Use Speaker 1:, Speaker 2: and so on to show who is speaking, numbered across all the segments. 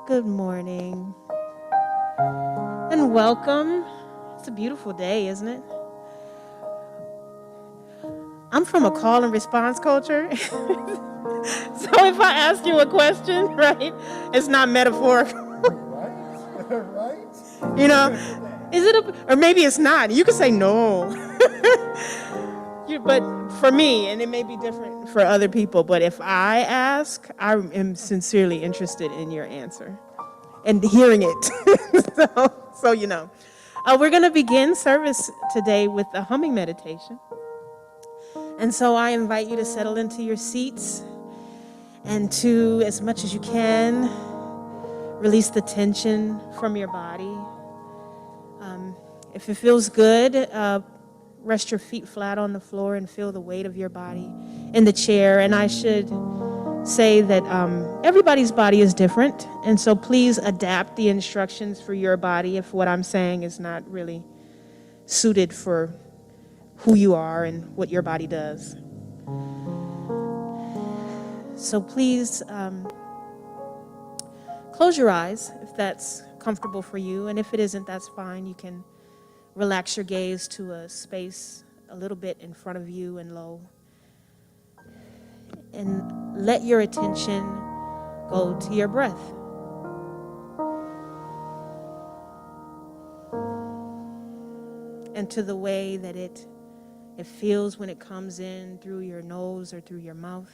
Speaker 1: Good morning and welcome. It's a beautiful day, isn't it? I'm from a call and response culture. So if I ask you a question, right, it's not metaphorical.
Speaker 2: Right?
Speaker 1: You know, is it or maybe it's not. You could say no. But for me, and it may be different for other people, but if I ask, I am sincerely interested in your answer and hearing it. so you know. We're going to begin service today with a humming meditation. And so I invite you to settle into your seats and to, as much as you can, release the tension from your body. If it feels good, rest your feet flat on the floor and feel the weight of your body in the chair. And I should say that everybody's body is different, and so please adapt the instructions for your body if what I'm saying is not really suited for who you are and what your body does. So please close your eyes if that's comfortable for you, and if it isn't, that's fine. You can relax your gaze to a space a little bit in front of you and low. And let your attention go to your breath. And to the way that it feels when it comes in through your nose or through your mouth.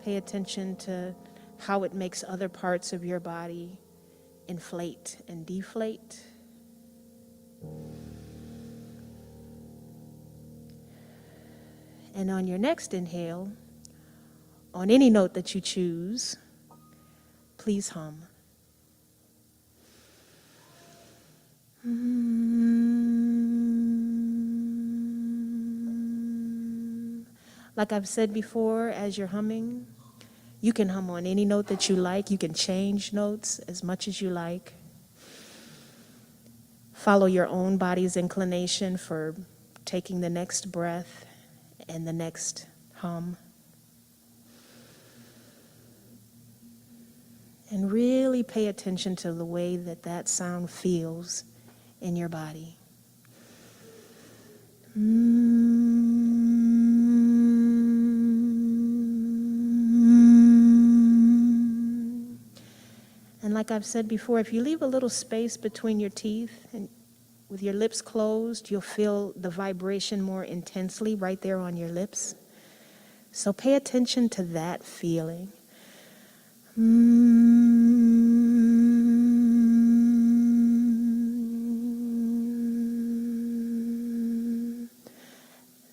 Speaker 1: Pay attention to how it makes other parts of your body inflate and deflate. And on your next inhale, on any note that you choose, please hum. Like I've said before, as you're humming, you can hum on any note that you like. You can change notes as much as you like. Follow your own body's inclination for taking the next breath and the next hum. And really pay attention to the way that that sound feels in your body. And like I've said before, if you leave a little space between your teeth and with your lips closed, you'll feel the vibration more intensely right there on your lips. So pay attention to that feeling.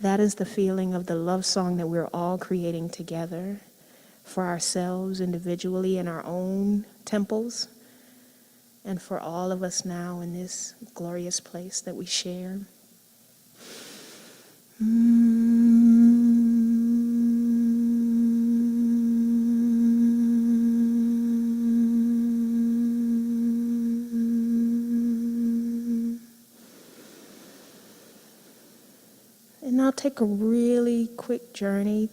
Speaker 1: That is the feeling of the love song that we're all creating together for ourselves individually in our own temples, and for all of us now in this glorious place that we share. And now take a really quick journey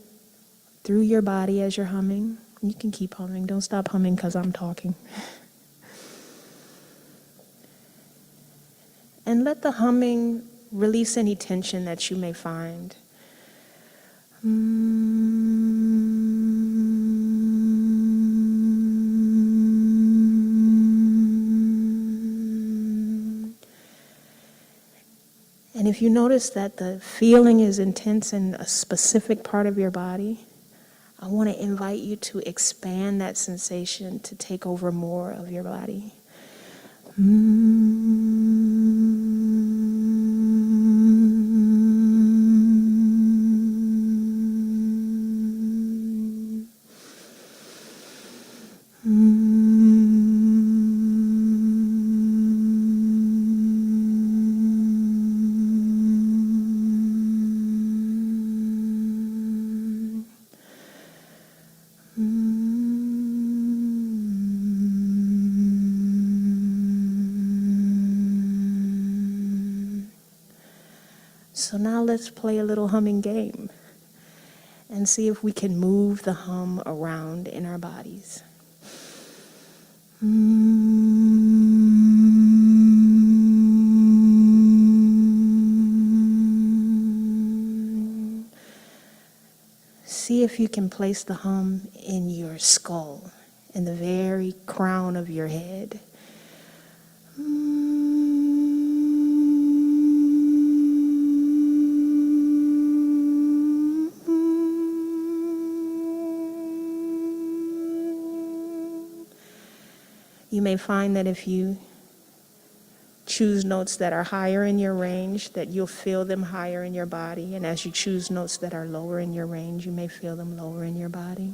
Speaker 1: through your body as you're humming. You can keep humming. Don't stop humming because I'm talking. And let the humming release any tension that you may find. And if you notice that the feeling is intense in a specific part of your body, I want to invite you to expand that sensation to take over more of your body. So now let's play a little humming game. and see if we can move the hum around in our bodies. See if you can place the hum in your skull, in the very crown of your head. You may find that if you choose notes that are higher in your range, that you'll feel them higher in your body. And as you choose notes that are lower in your range, you may feel them lower in your body.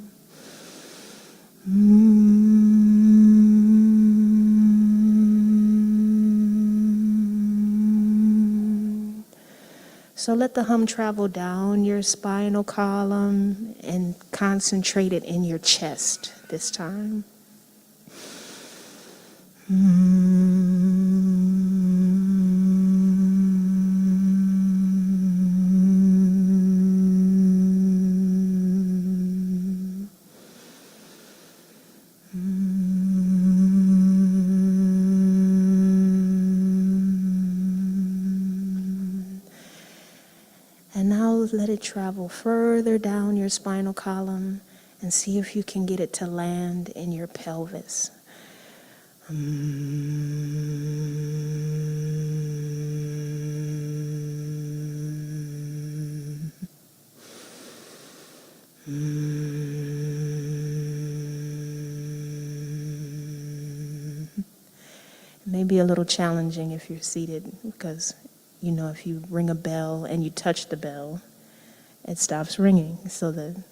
Speaker 1: So let the hum travel down your spinal column and concentrate it in your chest this time. And now let it travel further down your spinal column and see if you can get it to land in your pelvis. It may be a little challenging if you're seated because, you know, if you ring a bell and you touch the bell, it stops ringing. So the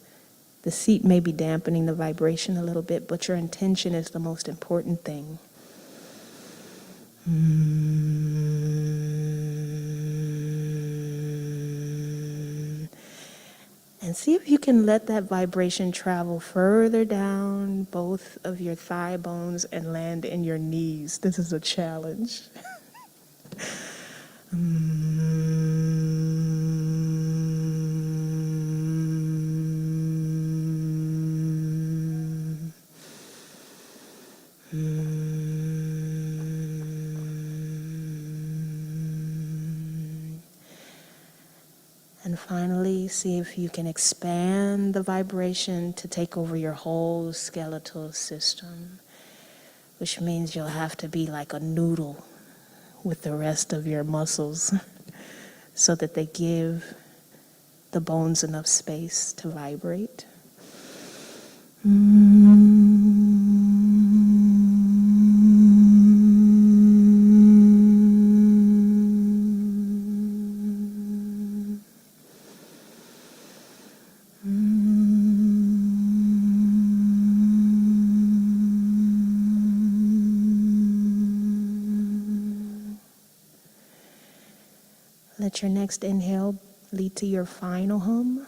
Speaker 1: seat may be dampening the vibration a little bit, but your intention is the most important thing. And see if you can let that vibration travel further down both of your thigh bones and land in your knees. This is a challenge. And finally, see if you can expand the vibration to take over your whole skeletal system, which means you'll have to be like a noodle with the rest of your muscles so that they give the bones enough space to vibrate. Let your next inhale lead to your final hum.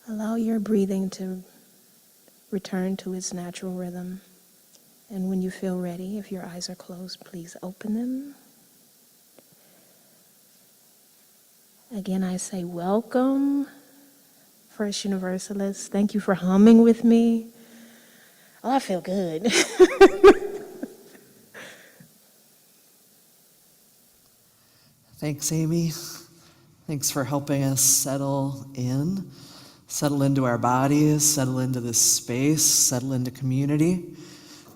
Speaker 1: Allow your breathing to return to its natural rhythm. And when you feel ready, if your eyes are closed, please open them. Again, I say welcome, First Universalists. Thank you for humming with me. Oh, I feel good.
Speaker 2: Thanks, Aimee. Thanks for helping us settle into our bodies, settle into this space, settle into community.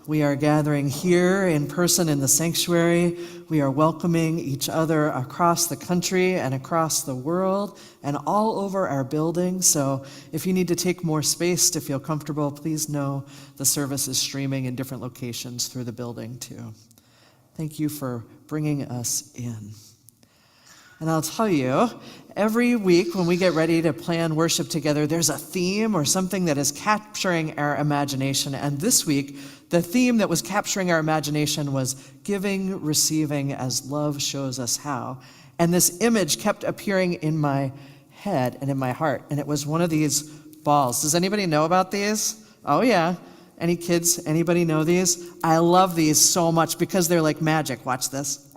Speaker 2: We are gathering here in person in the sanctuary. We are welcoming each other across the country and across the world and all over our building. So if you need to take more space to feel comfortable, please know the service is streaming in different locations through the building too. Thank you for bringing us in. And I'll tell you, every week when we get ready to plan worship together, there's a theme or something that is capturing our imagination. And this week, The theme that was capturing our imagination was giving, receiving as love shows us how. And this image kept appearing in my head and in my heart. And it was one of these balls. Does anybody know about these? Oh yeah. Any kids, anybody know these? I love these so much because they're like magic. Watch this.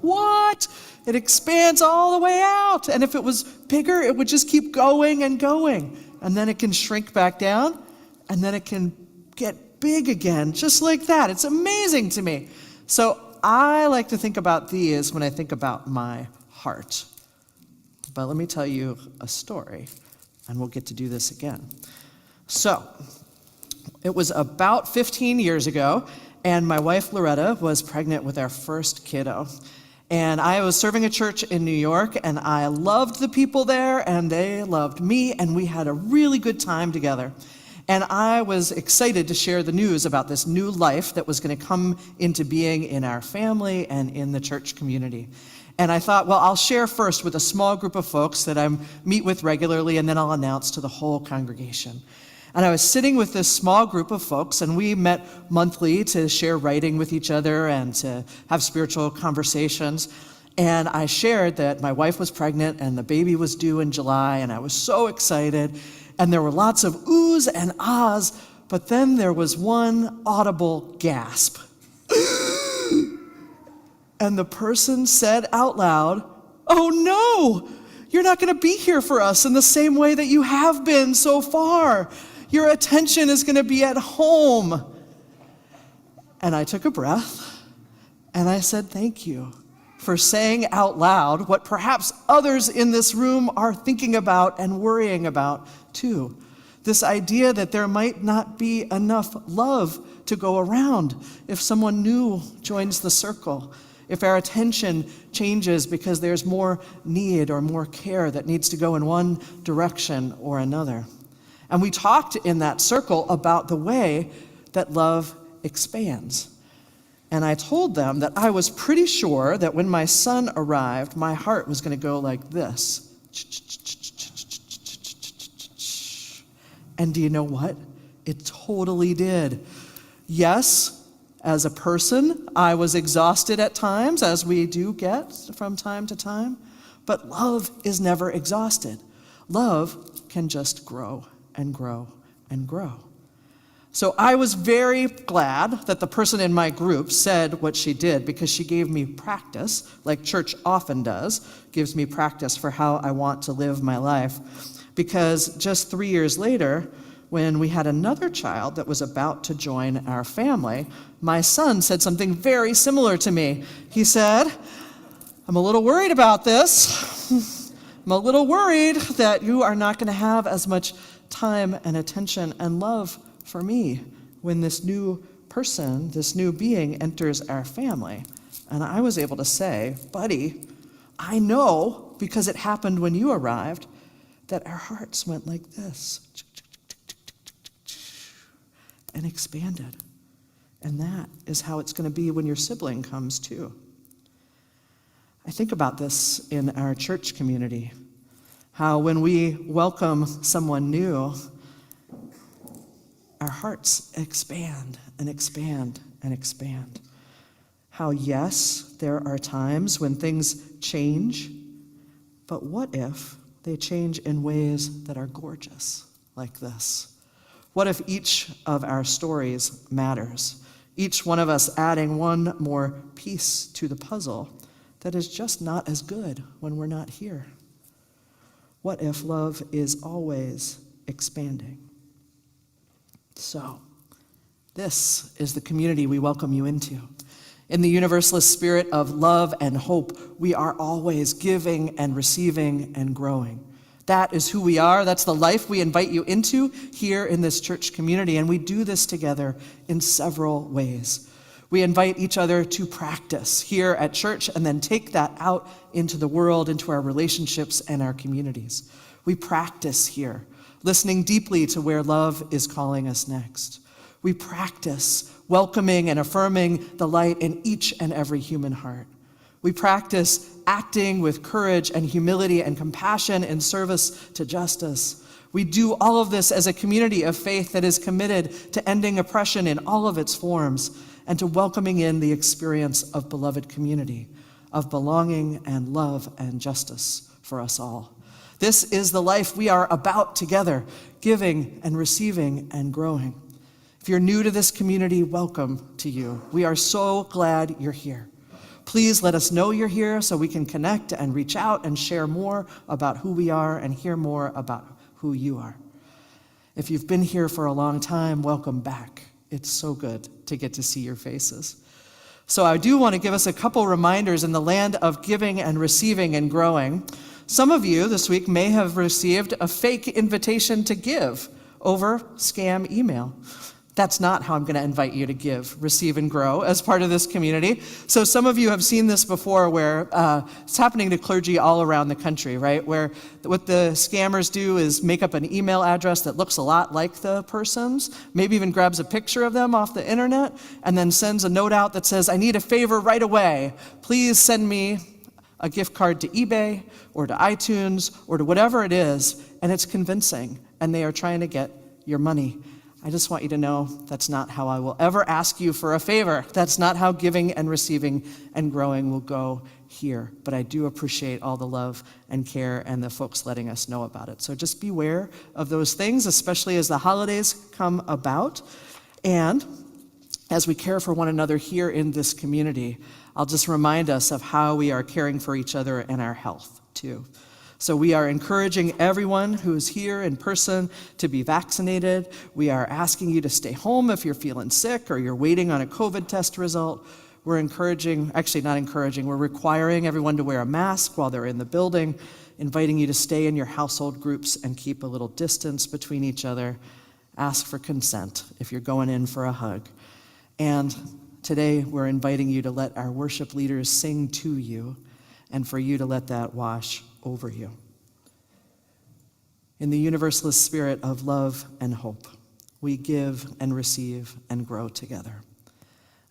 Speaker 2: What? It expands all the way out. And if it was bigger, it would just keep going and going. And then it can shrink back down, and then it can get big again, just like that. It's amazing to me. So I like to think about these when I think about my heart. But let me tell you a story, and we'll get to do this again. So it was about 15 years ago, and my wife Loretta was pregnant with our first kiddo. And I was serving a church in New York, and I loved the people there, and they loved me, and we had a really good time together. And I was excited to share the news about this new life that was going to come into being in our family and in the church community. And I thought, well, I'll share first with a small group of folks that I meet with regularly, and then I'll announce to the whole congregation. And I was sitting with this small group of folks, and we met monthly to share writing with each other and to have spiritual conversations. And I shared that my wife was pregnant and the baby was due in July, and I was so excited. And there were lots of oohs and ahs, but then there was one audible gasp. And the person said out loud, "Oh no, you're not going to be here for us in the same way that you have been so far. Your attention is going to be at home." And I took a breath and I said, "Thank you for saying out loud what perhaps others in this room are thinking about and worrying about too. This idea that there might not be enough love to go around if someone new joins the circle, if our attention changes because there's more need or more care that needs to go in one direction or another." And we talked in that circle about the way that love expands. And I told them that I was pretty sure that when my son arrived, my heart was going to go like this. And do you know what? It totally did. Yes, as a person, I was exhausted at times, as we do get from time to time. But love is never exhausted. Love can just grow and grow and grow. So I was very glad that the person in my group said what she did, because she gave me practice, like church often does, gives me practice for how I want to live my life. Because just 3 years later, when we had another child that was about to join our family, my son said something very similar to me. He said, "I'm a little worried about this. I'm a little worried that you are not going to have as much time and attention and love for me when this new person, this new being enters our family." And I was able to say, "Buddy, I know, because it happened when you arrived, that our hearts went like this and expanded. And that is how it's going to be when your sibling comes too." I think about this in our church community, how when we welcome someone new, our hearts expand and expand and expand. How, yes, there are times when things change, but what if they change in ways that are gorgeous, like this? What if each of our stories matters? Each one of us adding one more piece to the puzzle that is just not as good when we're not here? What if love is always expanding? So, this is the community we welcome you into. In the Universalist spirit of love and hope, we are always giving and receiving and growing. That is who we are. That's the life we invite you into here in this church community, and we do this together in several ways. We invite each other to practice here at church and then take that out into the world, into our relationships and our communities. We practice here, listening deeply to where love is calling us next. We practice welcoming and affirming the light in each and every human heart. We practice acting with courage and humility and compassion in service to justice. We do all of this as a community of faith that is committed to ending oppression in all of its forms and to welcoming in the experience of beloved community, of belonging and love and justice for us all. This is the life we are about together, giving and receiving and growing. If you're new to this community, welcome to you. We are so glad you're here. Please let us know you're here so we can connect and reach out and share more about who we are and hear more about who you are. If you've been here for a long time, welcome back. It's so good to get to see your faces. So I do want to give us a couple reminders in the land of giving and receiving and growing. Some of you this week may have received a fake invitation to give over scam email. That's not how I'm going to invite you to give, receive, and grow as part of this community. So some of you have seen this before where it's happening to clergy all around the country, right? Where what the scammers do is make up an email address that looks a lot like the person's, maybe even grabs a picture of them off the internet, and then sends a note out that says, I need a favor right away. Please send me a gift card to eBay or to iTunes or to whatever it is, and it's convincing, and they are trying to get your money. I just want you to know that's not how I will ever ask you for a favor. That's not how giving and receiving and growing will go here. But I do appreciate all the love and care and the folks letting us know about it. So just beware of those things, especially as the holidays come about. And as we care for one another here in this community, I'll just remind us of how we are caring for each other and our health too. So we are encouraging everyone who is here in person to be vaccinated. We are asking you to stay home if you're feeling sick or you're waiting on a COVID test result. We're requiring everyone to wear a mask while they're in the building, inviting you to stay in your household groups and keep a little distance between each other. Ask for consent if you're going in for a hug. And today we're inviting you to let our worship leaders sing to you and for you to let that wash over you. In the Universalist spirit of love and hope, we give and receive and grow together.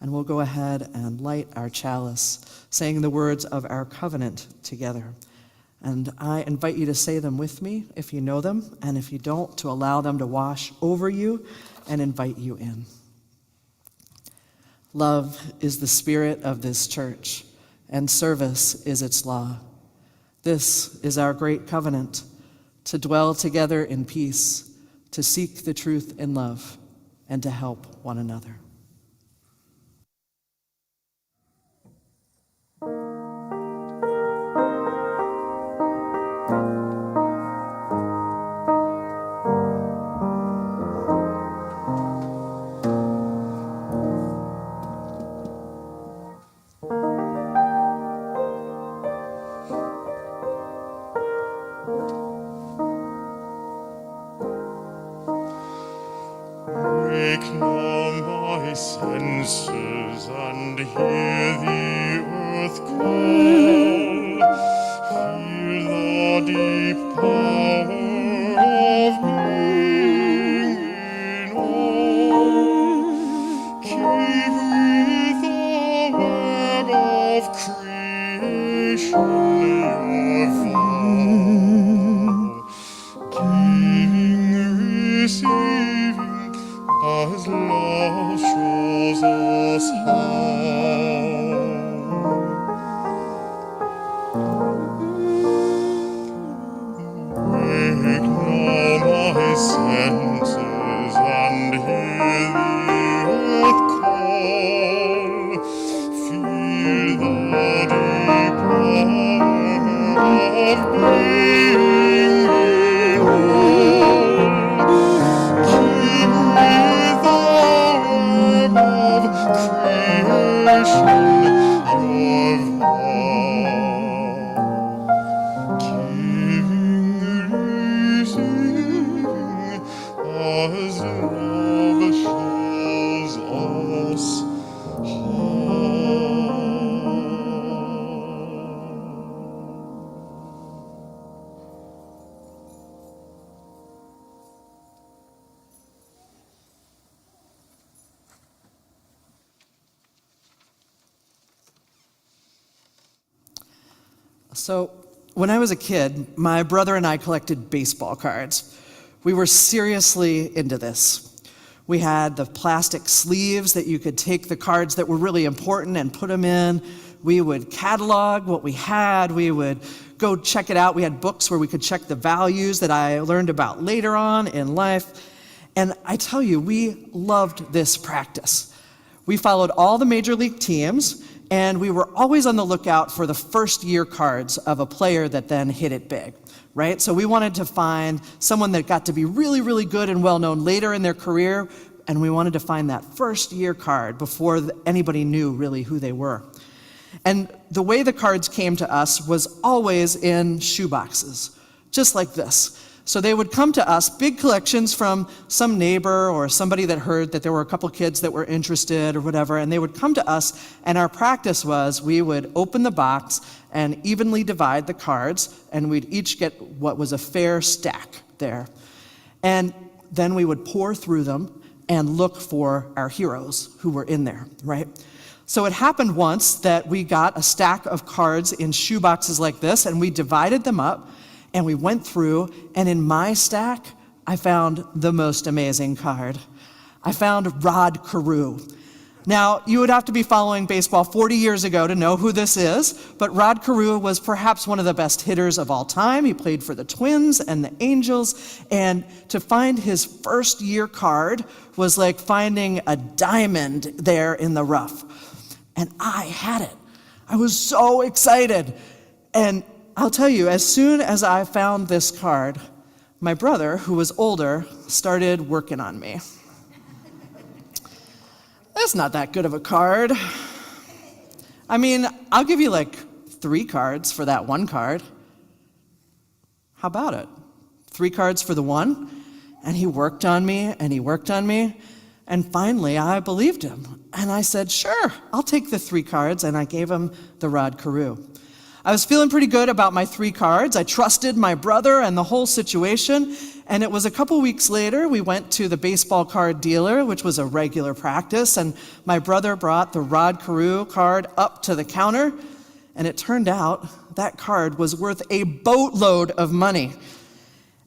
Speaker 2: And we'll go ahead and light our chalice, saying the words of our covenant together. And I invite you to say them with me if you know them, and if you don't, to allow them to wash over you and invite you in. Love is the spirit of this church, and service is its law. This is our great covenant, to dwell together in peace, to seek the truth in love, and to help one another.
Speaker 3: Wake now my senses and hear the earth call. Feel the deep power of being in all. Keep with the web of creation your vow. Giving, receiving, as love shows us how. Wake now my senses and hear the earth call. Feel the deep power of being in all. Keep with the web of creation your vow. Giving, receiving, as love shows us how.
Speaker 2: So, when I was a kid, my brother and I collected baseball cards. We were seriously into this. We had the plastic sleeves that you could take the cards that were really important and put them in. We would catalog what we had. We would go check it out. We had books where we could check the values that I learned about later on in life. And I tell you, we loved this practice. We followed all the major league teams, and we were always on the lookout for the first year cards of a player that then hit it big, right? So we wanted to find someone that got to be really, really good and well-known later in their career, and we wanted to find that first year card before anybody knew really who they were. And the way the cards came to us was always in shoeboxes, just like this. So they would come to us, big collections from some neighbor or somebody that heard that there were a couple kids that were interested or whatever, and they would come to us, and our practice was we would open the box and evenly divide the cards, and we'd each get what was a fair stack there. And then we would pour through them and look for our heroes who were in there, right? So it happened once that we got a stack of cards in shoeboxes like this, and we divided them up, and we went through, and in my stack, I found the most amazing card. I found Rod Carew. Now, you would have to be following baseball 40 years ago to know who this is, but Rod Carew was perhaps one of the best hitters of all time. He played for the Twins and the Angels, and to find his first year card was like finding a diamond there in the rough. And I had it. I was so excited. And I'll tell you, as soon as I found this card, my brother, who was older, started working on me. That's not that good of a card. I mean, I'll give you like 3 cards for that one card. How about it? 3 cards for the one? And he worked on me, and he worked on me. And finally, I believed him. And I said, sure, I'll take the 3 cards, and I gave him the Rod Carew. I was feeling pretty good about my 3 cards. I trusted my brother and the whole situation. And it was a couple weeks later, we went to the baseball card dealer, which was a regular practice, and my brother brought the Rod Carew card up to the counter, and it turned out that card was worth a boatload of money.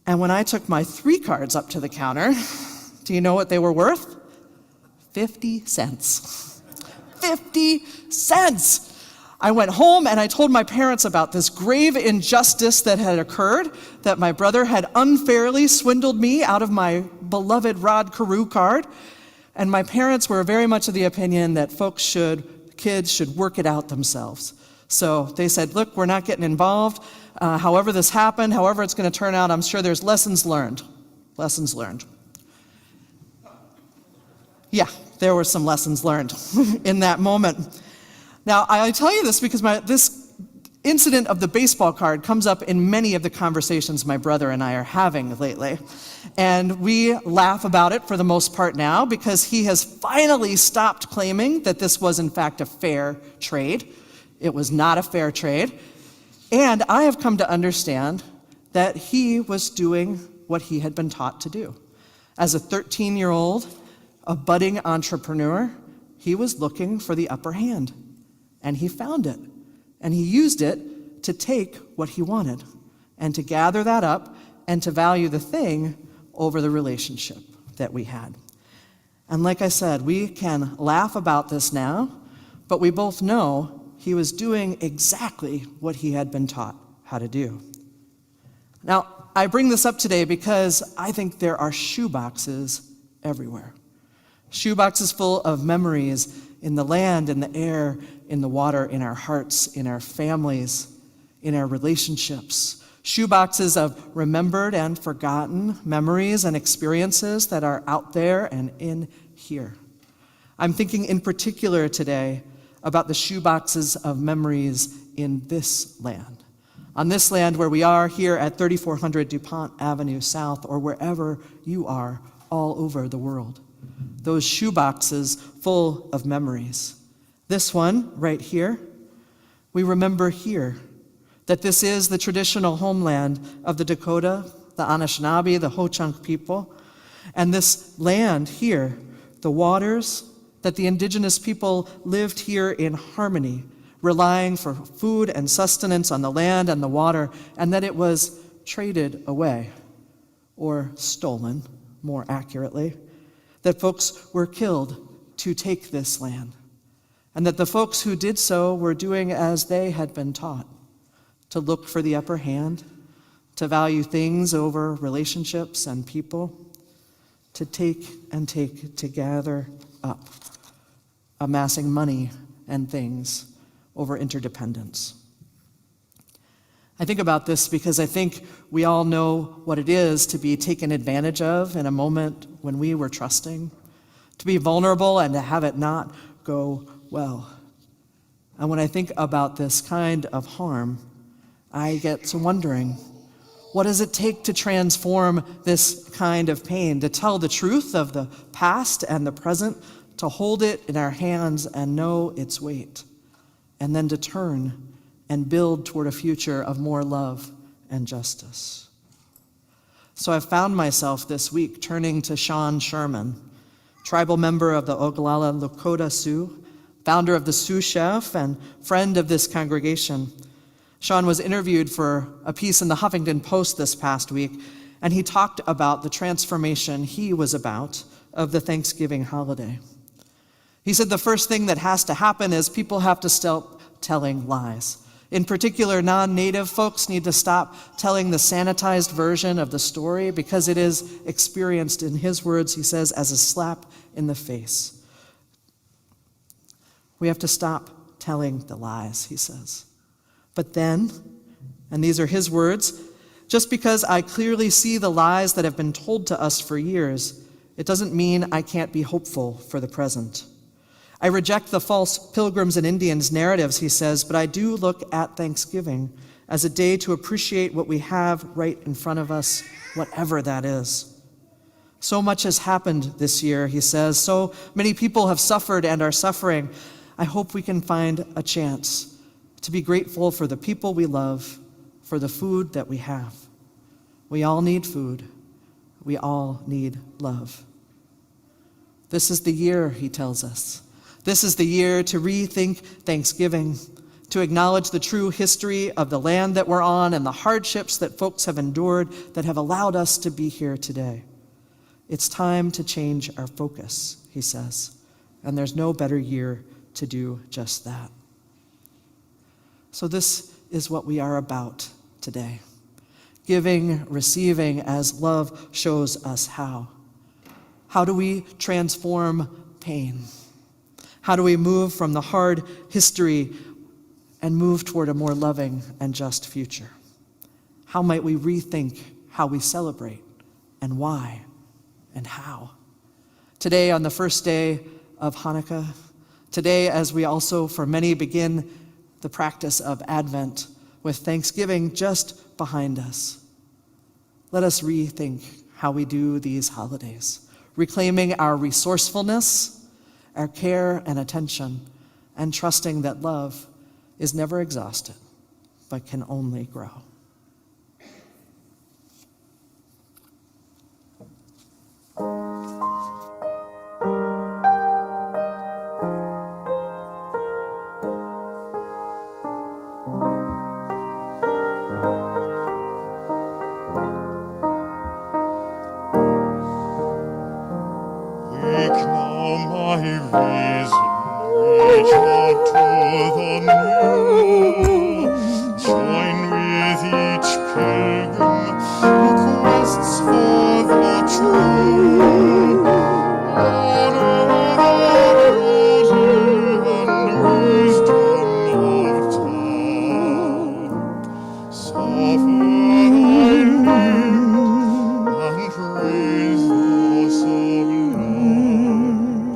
Speaker 2: And when I took my 3 cards up to the counter, do you know what they were worth? 50 cents. 50 cents! I went home and I told my parents about this grave injustice that had occurred, that my brother had unfairly swindled me out of my beloved Rod Carew card. And my parents were very much of the opinion that kids should work it out themselves. So they said, look, we're not getting involved. However this happened, however it's going to turn out, I'm sure there's lessons learned. Lessons learned. Yeah, there were some lessons learned in that moment. Now, I tell you this because this incident of the baseball card comes up in many of the conversations my brother and I are having lately. And we laugh about it for the most part now because he has finally stopped claiming that this was in fact a fair trade. It was not a fair trade. And I have come to understand that he was doing what he had been taught to do. As a 13-year-old, a budding entrepreneur, he was looking for the upper hand. And he found it, and he used it to take what he wanted, and to gather that up, and to value the thing over the relationship that we had. And like I said, we can laugh about this now, but we both know he was doing exactly what he had been taught how to do. Now, I bring this up today because I think there are shoeboxes everywhere. Shoeboxes full of memories in the land, in the air, in the water, in our hearts, in our families, in our relationships. Shoeboxes of remembered and forgotten memories and experiences that are out there and in here. I'm thinking in particular today about the shoeboxes of memories in this land. On this land where we are here at 3400 DuPont Avenue South, or wherever you are all over the world. Those shoeboxes full of memories. This one right here, we remember here that this is the traditional homeland of the Dakota, the Anishinaabe, the Ho-Chunk people. And this land here, the waters, that the indigenous people lived here in harmony, relying for food and sustenance on the land and the water, and that it was traded away. or stolen, more accurately, that folks were killed to take this land, and that the folks who did so were doing as they had been taught, to look for the upper hand, to value things over relationships and people, to take and take, to gather up, amassing money and things over interdependence. I think about this because I think we all know what it is to be taken advantage of in a moment when we were trusting, to be vulnerable and to have it not go well. And when I think about this kind of harm, I get to wondering, what does it take to transform this kind of pain, to tell the truth of the past and the present, to hold it in our hands and know its weight, and then to turn and build toward a future of more love and justice? So I've found myself this week turning to Sherman, tribal member of the Oglala Lakota Sioux, founder of the Sioux Chef and friend of this congregation. Sean was interviewed for a piece in the Huffington Post this past week, and he talked about the transformation he was about of the Thanksgiving holiday. He said the first thing that has to happen is people have to stop telling lies. In particular, non-native folks need to stop telling the sanitized version of the story because it is experienced, in his words, he says, as a slap in the face. We have to stop telling the lies, he says. But then, and these are his words, just because I clearly see the lies that have been told to us for years, it doesn't mean I can't be hopeful for the present. I reject the false Pilgrims and Indians narratives, he says, but I do look at Thanksgiving as a day to appreciate what we have right in front of us, whatever that is. So much has happened this year, he says. So many people have suffered and are suffering. I hope we can find a chance to be grateful for the people we love, for the food that we have. We all need food. We all need love. This is the year, he tells us. This is the year to rethink Thanksgiving, to acknowledge the true history of the land that we're on and the hardships that folks have endured that have allowed us to be here today. It's time to change our focus, he says, and there's no better year to do just that. So this is what we are about today. Giving, receiving as love shows us how. How do we transform pain? How do we move from the hard history and move toward a more loving and just future? How might we rethink how we celebrate and why and how? Today, on the first day of Hanukkah, today as we also for many begin the practice of Advent with Thanksgiving just behind us, let us rethink how we do these holidays, reclaiming our resourcefulness, our care and attention, and trusting that love is never exhausted, but can only grow.
Speaker 3: Wake now, my reason, reach out to the new. Join with each pilgrim who quests for the true. Honor the beauty and wisdom of time. Suffer thy need and praise the sublime.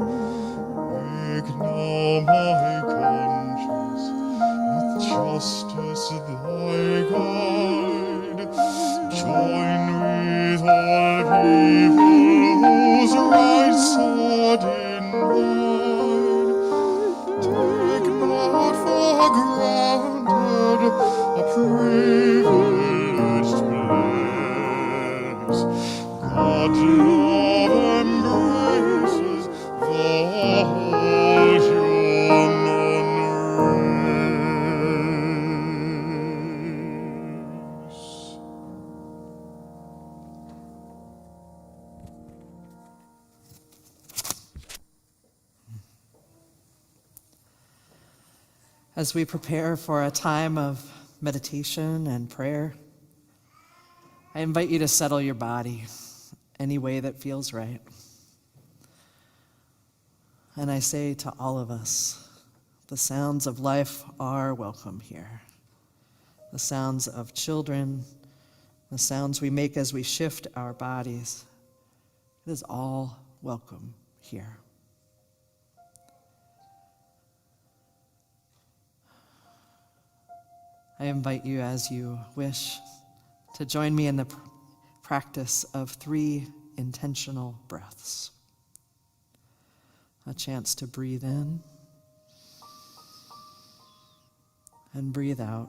Speaker 3: Wake now, my conscience, with justice thy guide. Join with all people whose rights sought in wide. Take not for granted a privileged place. God's love embraces the whole human
Speaker 2: As we prepare for a time of meditation and prayer, I invite you to settle your body any way that feels right. And I say to all of us, the sounds of life are welcome here. The sounds of children, the sounds we make as we shift our bodies, it is all welcome here. I invite you, as you wish, to join me in the practice of 3 intentional breaths. A chance to breathe in and breathe out.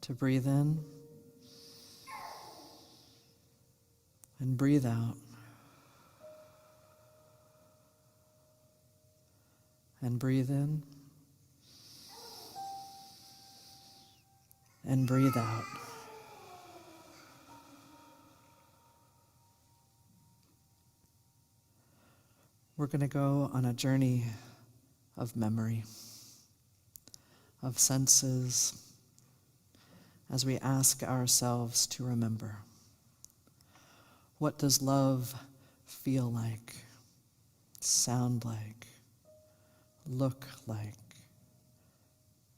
Speaker 2: To breathe in and breathe out. And breathe in and breathe out. We're going to go on a journey of memory, of senses, as we ask ourselves to remember. What does love feel like, sound like, look like,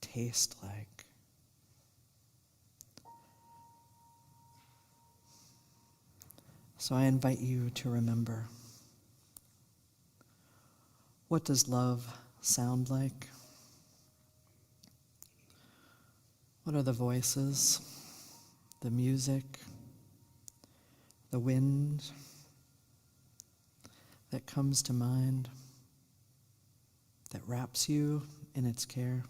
Speaker 2: taste like? So I invite you to remember. What does love sound like? What are the voices, the music, the wind that comes to mind, that wraps you in its care?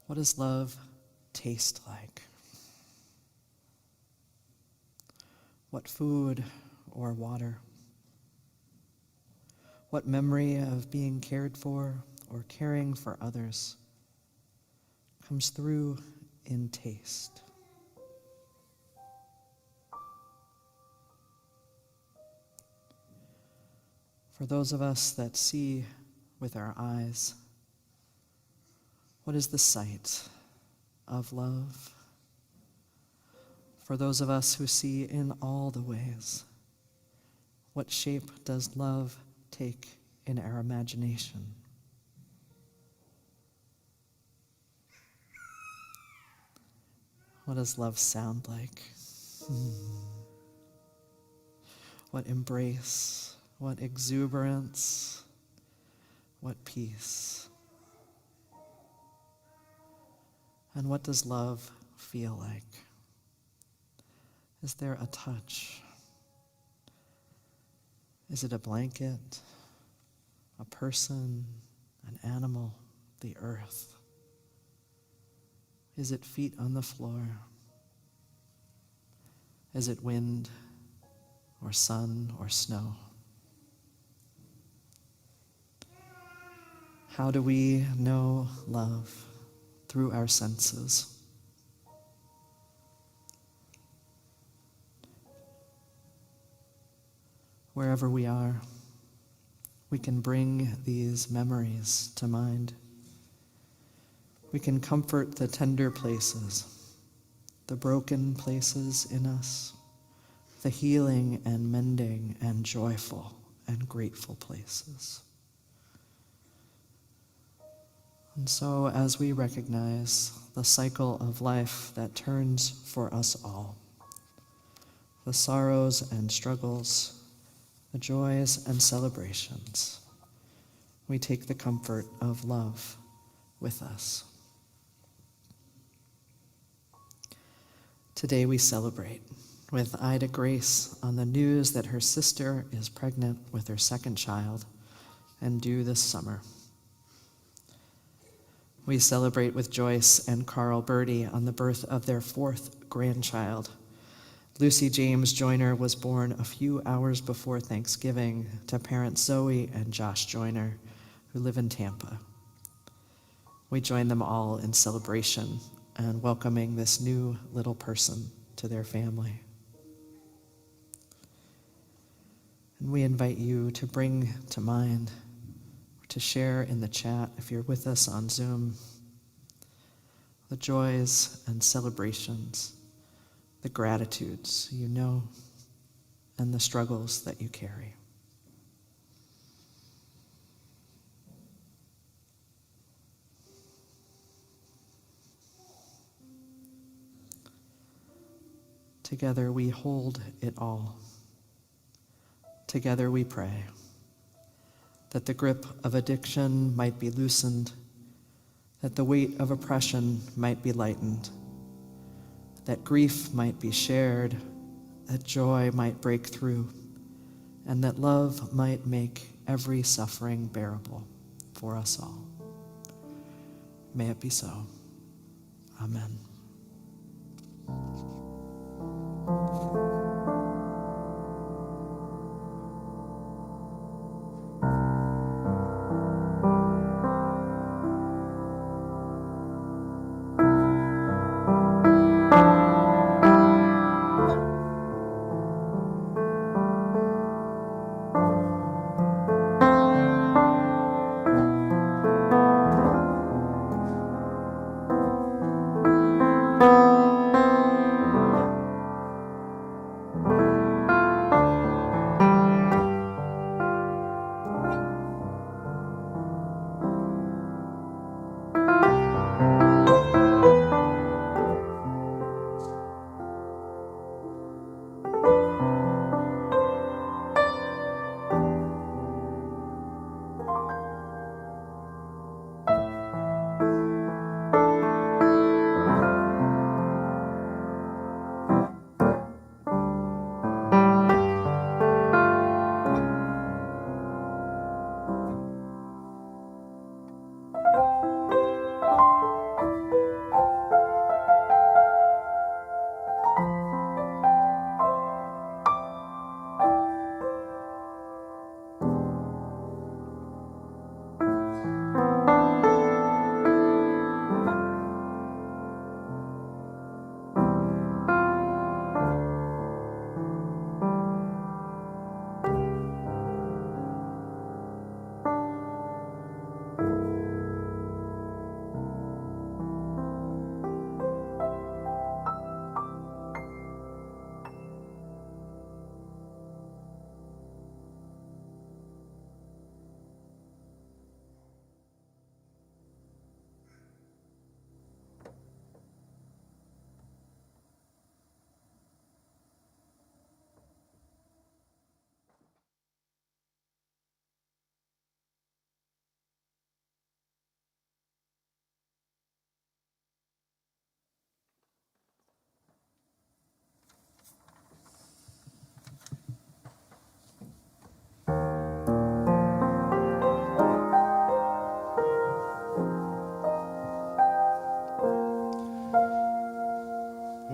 Speaker 2: What does love taste like? What food or water? What memory of being cared for or caring for others comes through in taste? For those of us that see with our eyes, what is the sight of love? For those of us who see in all the ways, what shape does love take in our imagination? What does love sound like? What embrace, what exuberance, what peace. And what does love feel like? Is there a touch? Is it a blanket, a person, an animal, the earth? Is it feet on the floor? Is it wind or sun or snow? How do we know love? Through our senses. Wherever we are, we can bring these memories to mind. We can comfort the tender places, the broken places in us, the healing and mending and joyful and grateful places. And so as we recognize the cycle of life that turns for us all, the sorrows and struggles, the joys and celebrations, we take the comfort of love with us. Today we celebrate with Ida Grace on the news that her sister is pregnant with her second child and due this summer. We celebrate with Joyce and Carl Birdie on the birth of their fourth grandchild. Lucy James Joyner was born a few hours before Thanksgiving to parents Zoe and Josh Joyner, who live in Tampa. We join them all in celebration and welcoming this new little person to their family. We invite you to bring to mind, to share in the chat if you're with us on Zoom, the joys and celebrations, the gratitudes you know, and the struggles that you carry. Together we hold it all. Together we pray that the grip of addiction might be loosened, that the weight of oppression might be lightened, that grief might be shared, that joy might break through, and that love might make every suffering bearable for us all. May it be so. Amen.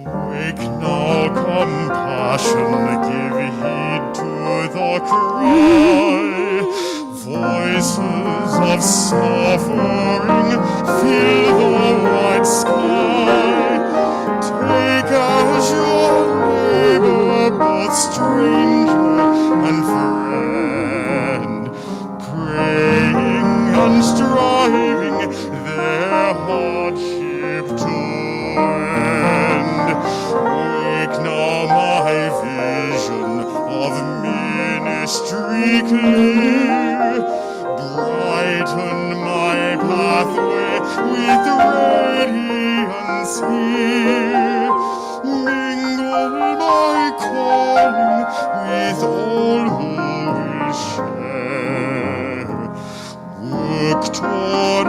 Speaker 3: Wake now, compassion, give heed to the cry. Voices of suffering fill the wide sky. Take as your neighbor, both stranger and friend, praying and striving their hardship to end. Wake now, my vision of ministry clear. Brighten my pathway with radiance here. Mingle my calling with all who will share. Work toward a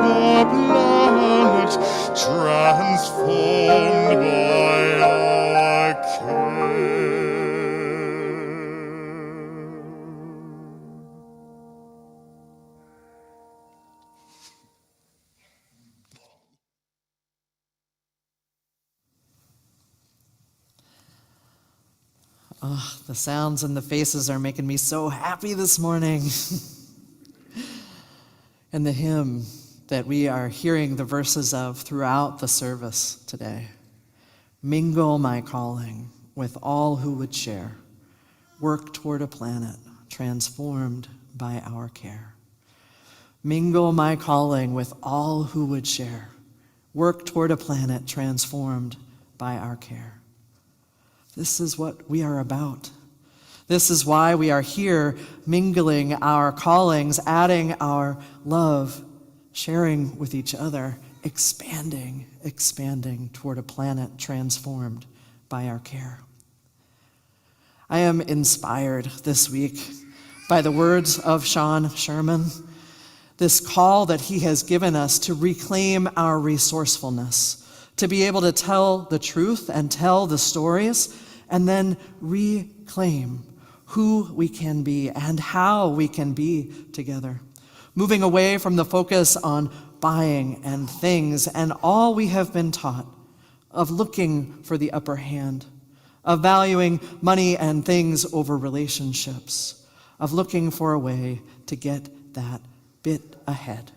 Speaker 3: planet transformed by our care.
Speaker 2: Oh, the sounds and the faces are making me so happy this morning. And the hymn that we are hearing the verses of throughout the service today. Mingle my calling with all who would share. Work toward a planet transformed by our care. Mingle my calling with all who would share. Work toward a planet transformed by our care. This is what we are about. This is why we are here, mingling our callings, adding our love, sharing with each other, expanding toward a planet transformed by our care. I am inspired this week by the words of Sherman, this call that he has given us to reclaim our resourcefulness, to be able to tell the truth and tell the stories, and then reclaim who we can be and how we can be together. Moving away from the focus on buying and things and all we have been taught of looking for the upper hand, of valuing money and things over relationships, of looking for a way to get that bit ahead.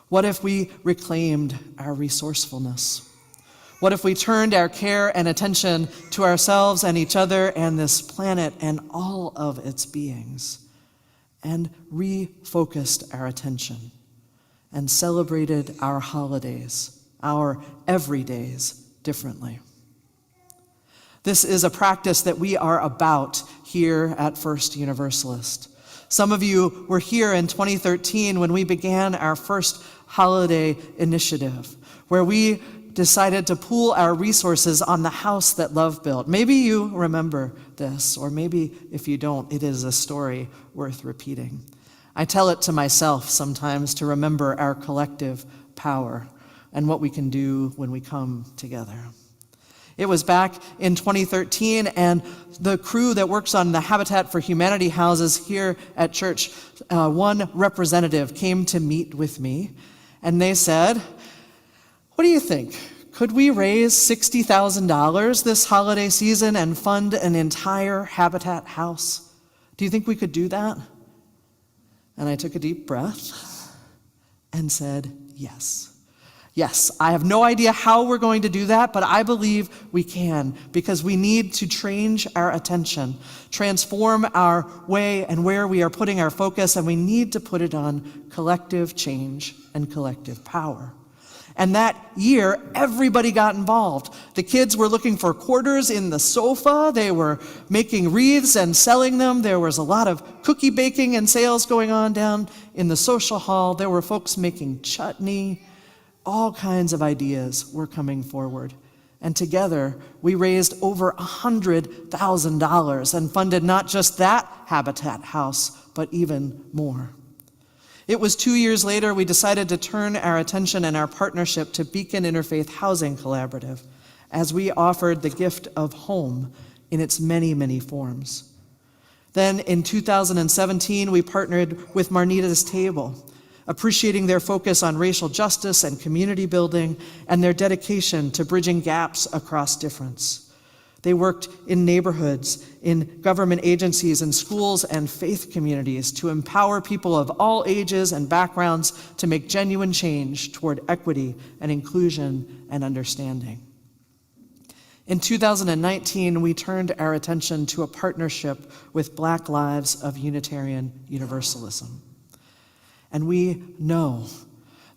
Speaker 2: What if we reclaimed our resourcefulness? What if we turned our care and attention to ourselves and each other and this planet and all of its beings, and refocused our attention and celebrated our holidays, our everydays differently? This is a practice that we are about here at First Universalist. Some of you were here in 2013 when we began our first holiday initiative, where we decided to pool our resources on the house that love built. Maybe you remember this, or maybe if you don't, it is a story worth repeating. I tell it to myself sometimes to remember our collective power and what we can do when we come together. It was back in 2013, and the crew that works on the Habitat for Humanity houses here at church, one representative came to meet with me, and they said, "What do you think? Could we raise $60,000 this holiday season and fund an entire Habitat house? Do you think we could do that?" And I took a deep breath and said, yes. Yes, I have no idea how we're going to do that, but I believe we can, because we need to change our attention, transform our way and where we are putting our focus, and we need to put it on collective change and collective power. And that year, everybody got involved. The kids were looking for quarters in the sofa. They were making wreaths and selling them. There was a lot of cookie baking and sales going on down in the social hall. There were folks making chutney. All kinds of ideas were coming forward. And together, we raised over $100,000 and funded not just that Habitat house, but even more. It was 2 years later we decided to turn our attention and our partnership to Beacon Interfaith Housing Collaborative, as we offered the gift of home in its many, many forms. Then in 2017, we partnered with Marnita's Table, appreciating their focus on racial justice and community building and their dedication to bridging gaps across difference. They worked in neighborhoods, in government agencies, in schools and faith communities to empower people of all ages and backgrounds to make genuine change toward equity and inclusion and understanding. In 2019, we turned our attention to a partnership with Black Lives of Unitarian Universalism. And we know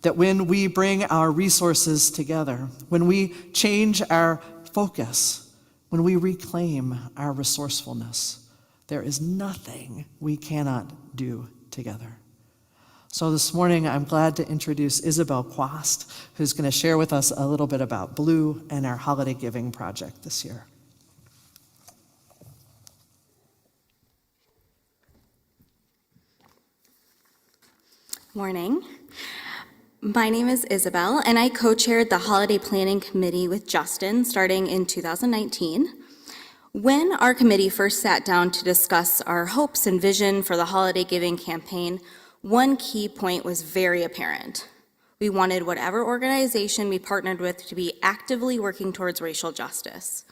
Speaker 2: that when we bring our resources together, when we change our focus, when we reclaim our resourcefulness, there is nothing we cannot do together. So this morning, I'm glad to introduce Isabel Quast, who's going to share with us a little bit about Blue and our holiday giving project this year.
Speaker 4: Morning. My name is Isabel, and I co-chaired the Holiday Planning Committee with Justin starting in 2019. When our committee first sat down to discuss our hopes and vision for the holiday giving campaign, one key point was very apparent. We wanted whatever organization we partnered with to be actively working towards racial justice.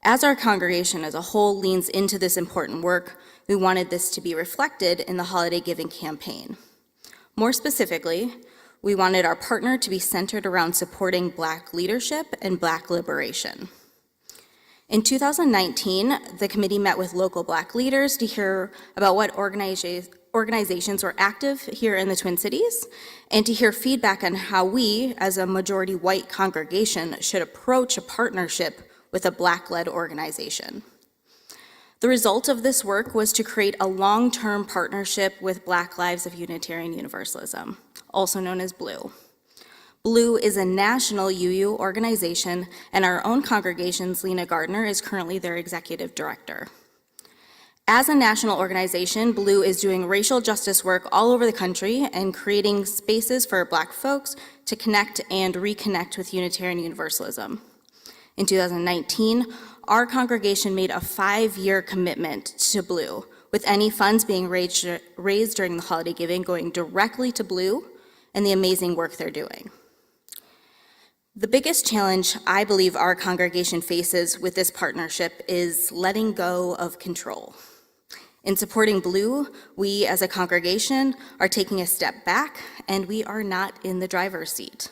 Speaker 4: As our congregation as a whole leans into this important work, we wanted this to be reflected in the holiday giving campaign. More specifically, we wanted our partner to be centered around supporting Black leadership and Black liberation. In 2019, the committee met with local Black leaders to hear about what organizations were active here in the Twin Cities and to hear feedback on how we, as a majority white congregation, should approach a partnership with a Black-led organization. The result of this work was to create a long-term partnership with Black Lives of Unitarian Universalism, also known as BLUE. BLUE is a national UU organization, and our own congregation's Lena Gardner is currently their executive director. As a national organization, BLUE is doing racial justice work all over the country and creating spaces for Black folks to connect and reconnect with Unitarian Universalism. In 2019, our congregation made a 5-year commitment to BLUE, with any funds being raised during the holiday giving going directly to BLUE and the amazing work they're doing. The biggest challenge I believe our congregation faces with this partnership is letting go of control. In supporting BLUE, we as a congregation are taking a step back, and we are not in the driver's seat.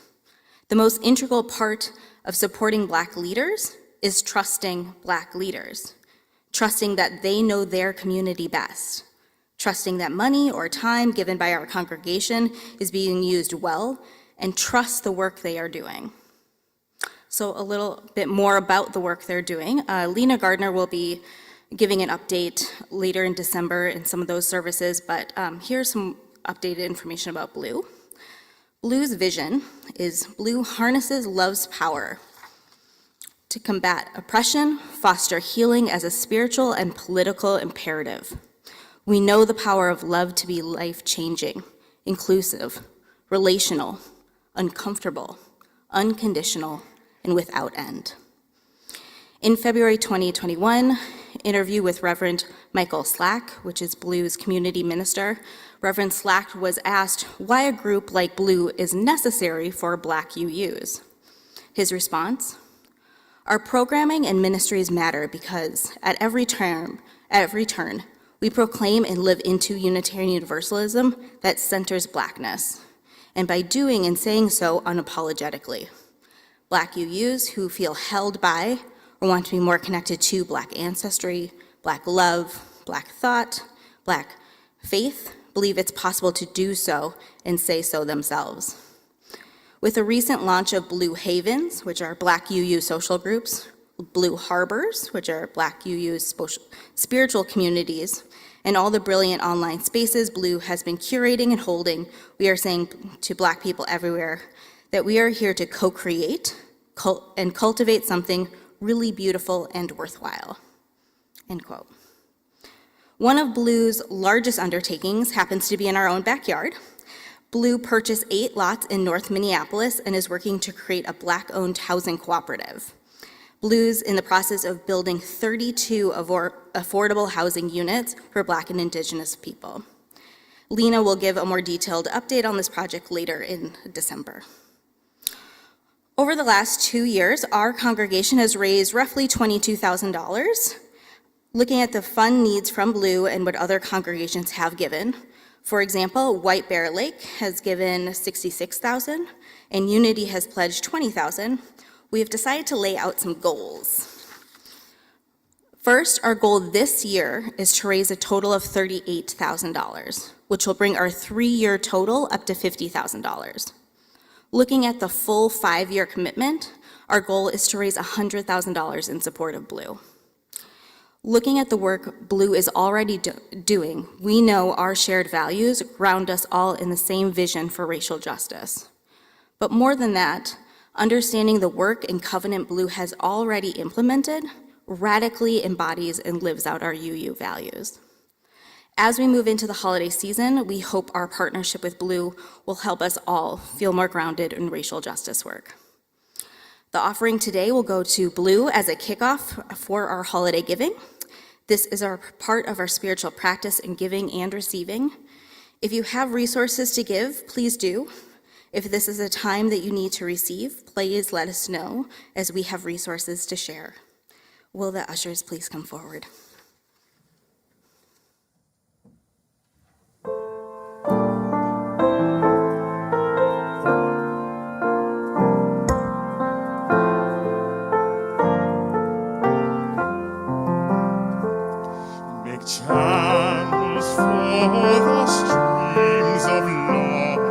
Speaker 4: The most integral part of supporting Black leaders is trusting Black leaders, trusting that they know their community best, trusting that money or time given by our congregation is being used well, and trust the work they are doing. So a little bit more about the work they're doing. Lena Gardner will be giving an update later in December in some of those services, but here's some updated information about BLUE. BLUE's vision is BLUE harnesses love's power to combat oppression, foster healing as a spiritual and political imperative. We know the power of love to be life-changing, inclusive, relational, uncomfortable, unconditional, and without end. In February 2021, interview with Reverend Michael Slack, which is BLUE's community minister, Reverend Slack was asked why a group like BLUE is necessary for Black UUs. His response, "Our programming and ministries matter because at every turn, we proclaim and live into Unitarian Universalism that centers Blackness, and by doing and saying so unapologetically. Black UUs who feel held by or want to be more connected to Black ancestry, Black love, Black thought, Black faith, believe it's possible to do so and say so themselves." With the recent launch of BLUE Havens, which are Black UU social groups, BLUE Harbors, which are Black UU spiritual communities, and all the brilliant online spaces BLUE has been curating and holding, we are saying to Black people everywhere that we are here to co-create and cultivate something really beautiful and worthwhile, end quote. One of BLUE's largest undertakings happens to be in our own backyard. BLUE purchased 8 lots in North Minneapolis and is working to create a Black-owned housing cooperative. BLUE's in the process of building 32 affordable housing units for Black and Indigenous people. Lena will give a more detailed update on this project later in December. Over the last 2 years, our congregation has raised roughly $22,000, looking at the fund needs from BLUE and what other congregations have given. For example, White Bear Lake has given $66,000, and Unity has pledged $20,000. We have decided to lay out some goals. First, our goal this year is to raise a total of $38,000, which will bring our 3-year total up to $50,000. Looking at the full 5-year commitment, our goal is to raise $100,000 in support of BLUE. Looking at the work BLUE is already doing, we know our shared values ground us all in the same vision for racial justice. But more than that, understanding the work and covenant BLUE has already implemented radically embodies and lives out our UU values. As we move into the holiday season, we hope our partnership with BLUE will help us all feel more grounded in racial justice work. The offering today will go to BLUE as a kickoff for our holiday giving. This is our part of our spiritual practice in giving and receiving. If you have resources to give, please do. If this is a time that you need to receive, please let us know as we have resources to share. Will the ushers please come forward?
Speaker 3: make channels for the streams of love,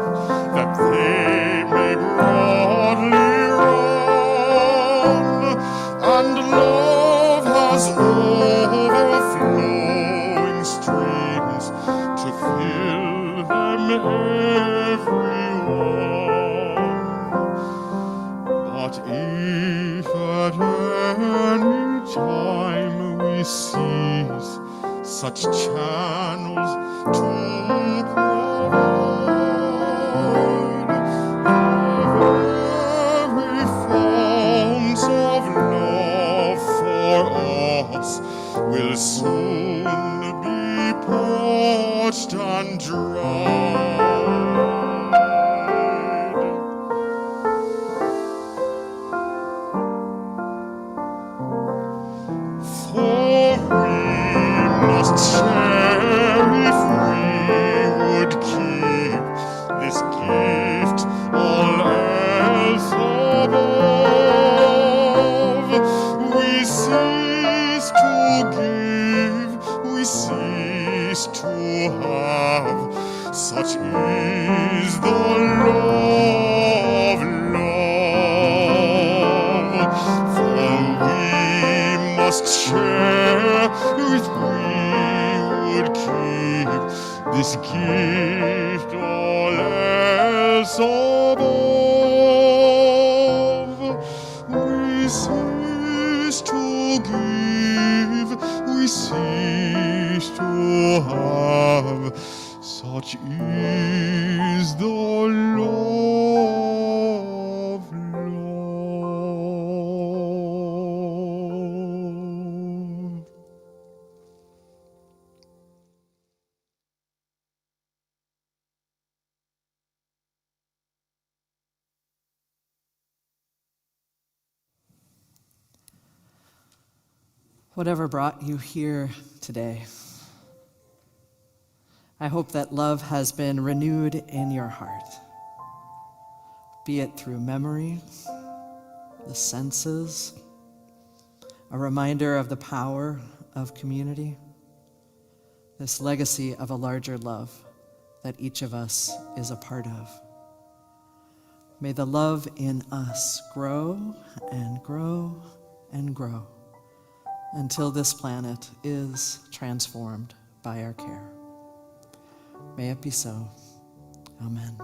Speaker 3: that they may broadly run, and love has overflowing streams to fill them everyone. But if at any time we seize such channels to provide, the very fountains of love for us will soon be parched and dried. For we must share if we would keep this gift all else above. We cease to give, we cease to have. Such is the law of love. For we must share if we would keep this gift all else above. We cease to give, we cease to have. Such is the law of love.
Speaker 2: Whatever brought you here today, I hope that love has been renewed in your heart, be it through memory, the senses, a reminder of the power of community, this legacy of a larger love that each of us is a part of. May the love in us grow and grow and grow until this planet is transformed by our care. May it be so. Amen.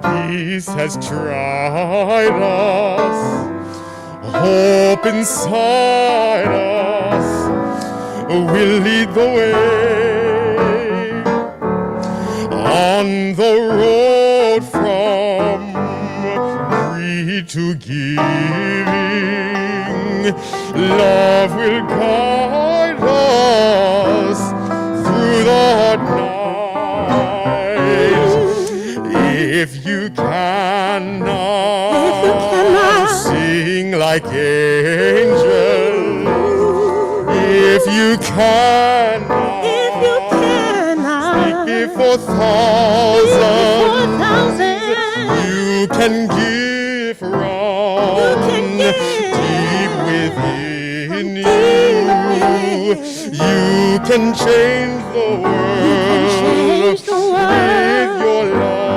Speaker 3: Peace has tried us, hope inside us will lead the way on the road from greed to giving. Love will guide us through the night. If you cannot sing like angels, if you cannot speak before thousands, you can give from deep within you. You can change the world with your love.